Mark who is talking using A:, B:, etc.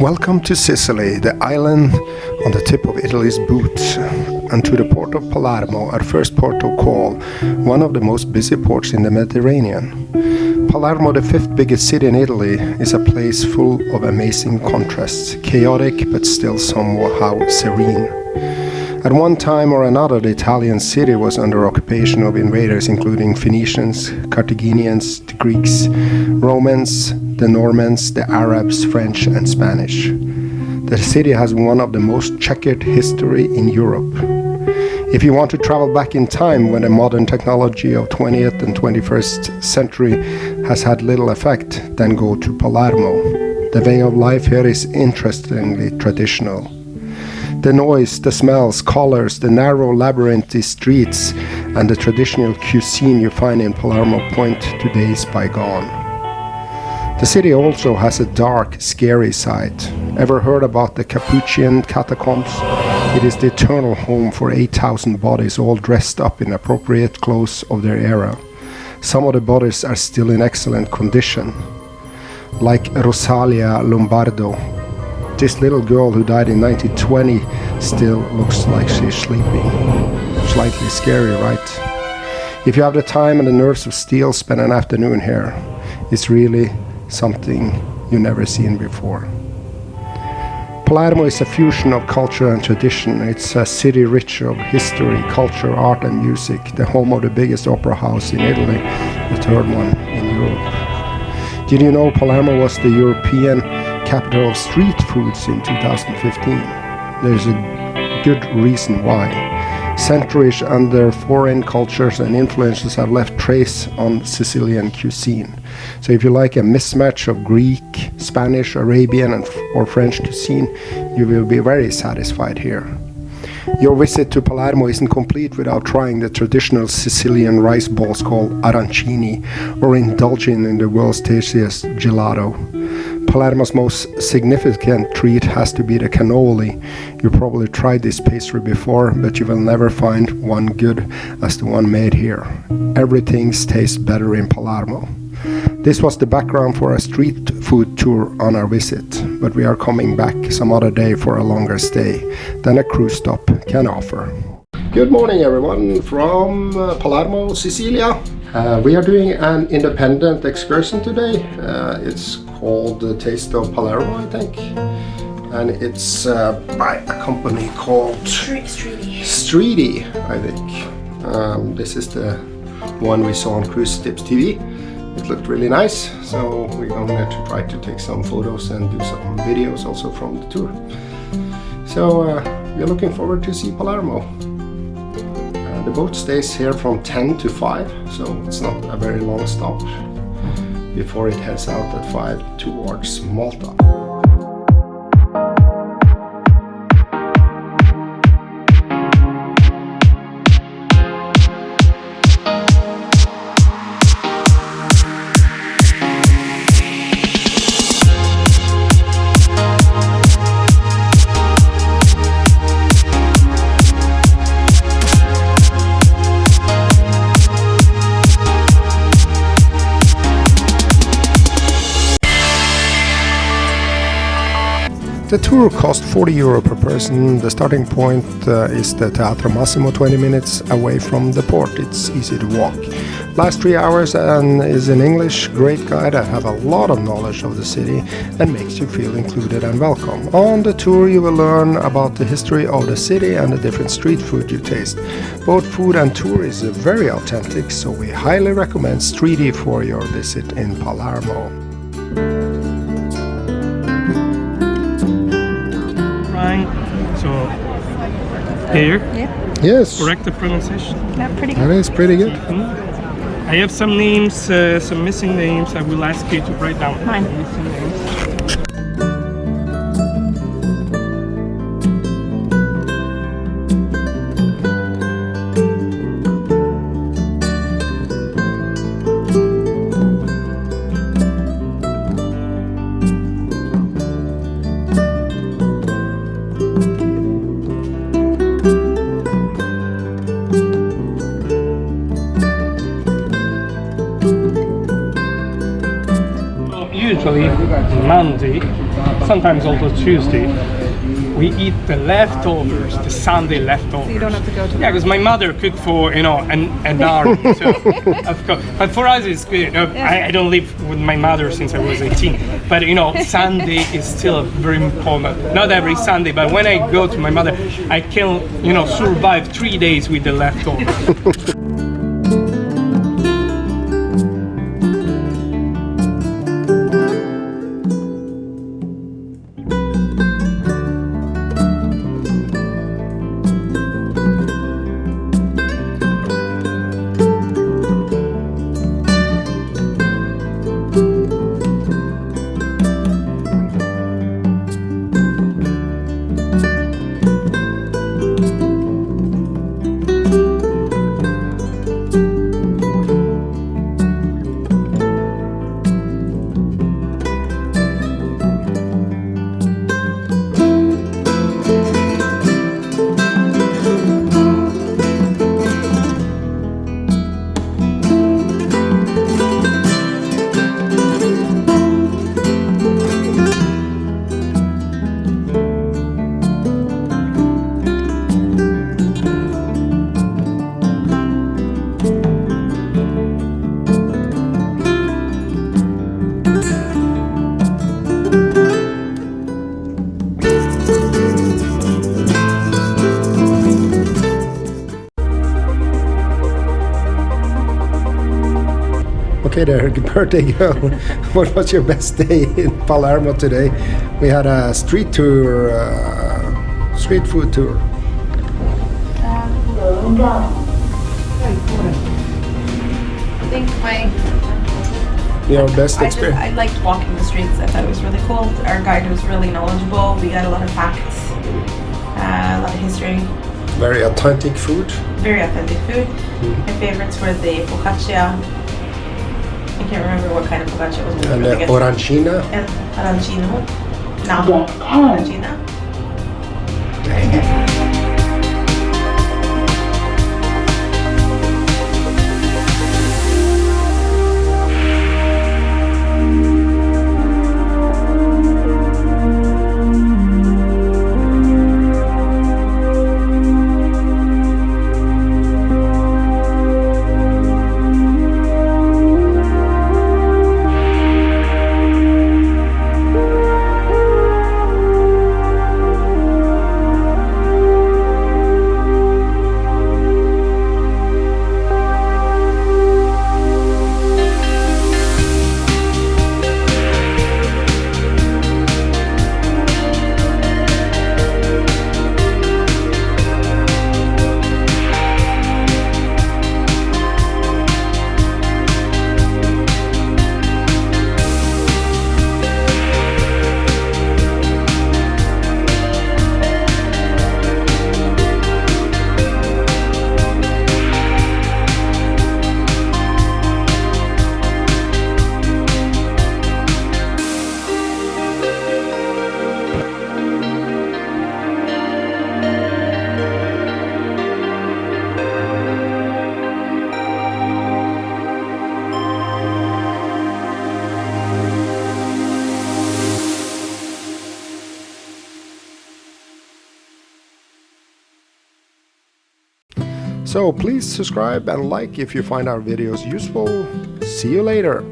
A: Welcome to Sicily, the island on the tip of Italy's boot, and to the port of Palermo, our first port of call, one of the most busy ports in the Mediterranean. Palermo, the fifth biggest city in Italy, is a place full of amazing contrasts, chaotic but still somehow serene. At one time or another, the Italian city was under occupation of invaders including Phoenicians, Carthaginians, the Greeks, Romans, the Normans, the Arabs, French and Spanish. The city has one of the most checkered history in Europe. If you want to travel back in time when the modern technology of 20th and 21st century has had little effect, then go to Palermo. The way of life here is interestingly traditional. The noise, the smells, colors, the narrow labyrinthy streets, and the traditional cuisine you find in Palermo point to days bygone. The city also has a dark, scary side. Ever heard about the Capuchin catacombs? It is the eternal home for 8,000 bodies all dressed up in appropriate clothes of their era. Some of the bodies are still in excellent condition, like Rosalia Lombardo. This little girl who died in 1920 still looks like she's sleeping. Slightly scary, right? If you have the time and the nerves of steel, spend an afternoon here. It's really something you've never seen before. Palermo is a fusion of culture and tradition. It's a city rich of history, culture, art and music, the home of the biggest opera house in Italy, the third one in Europe. Did you know Palermo was the European capital of street foods in 2015? There's a good reason why. Centuries under foreign cultures and influences have left trace on Sicilian cuisine. So if you like a mismatch of Greek, Spanish, Arabian or French cuisine, you will be very satisfied here. Your visit to Palermo isn't complete without trying the traditional Sicilian rice balls called arancini or indulging in the world's tastiest gelato. Palermo's most significant treat has to be the cannoli. You probably tried this pastry before, but you will never find one good as the one made here. Everything tastes better in Palermo. This was the background for a street food tour on our visit, but we are coming back some other day for a longer stay than a cruise stop can offer. Good morning everyone from Palermo, Sicilia. We are doing an independent excursion today. It's called the Taste of Palermo, I think. And it's by a company called Streety, I think. This is the one we saw on Cruise Tips TV. It looked really nice, so we're going to try to take some photos and do some videos also from the tour. So we're looking forward to see Palermo. The boat stays here from 10 to 5, so it's not a very long stop before it heads out at 5 towards Malta. The tour cost €40 per person. The starting point is the Teatro Massimo, 20 minutes away from the port. It's easy to walk. Last 3 hours and is in English. Great guide that have a lot of knowledge of the city and makes you feel included and welcome. On the tour you will learn about the history of the city and the different street food you taste. Both food and tour is very authentic, so we highly recommend Streety for your visit in Palermo.
B: So, here.
A: Yeah. Yes.
B: Correct the pronunciation.
C: Yeah, pretty good.
A: That is pretty good.
B: I have some names, some missing names. I will ask you to write down.
C: Mine.
B: Missing names. Usually Monday sometimes also Tuesday, we eat the leftovers, the Sunday leftovers.
C: So you don't have to go to
B: Yeah, because my mother cooked for, you know, an army. So, of course. But for us, it's good. I don't live with my mother since I was 18. But, you know, Sunday is still very important. Not every Sunday, but when I go to my mother, I can, you know, survive 3 days with the leftovers.
A: Okay there, birthday girl. What was your best day in Palermo today? We had a street tour, street food tour.
C: I think
A: Your best experience?
C: I liked walking the streets. I thought it was really cool. Our guide was really knowledgeable. We got a lot of facts, a lot of history.
A: Very authentic food.
C: Very authentic food. My favorites were the focaccia. I can't remember what kind of focaccia it was.
A: And the orancina.
C: Arancino. No. Arancina.
A: So please subscribe and like if you find our videos useful. See you later.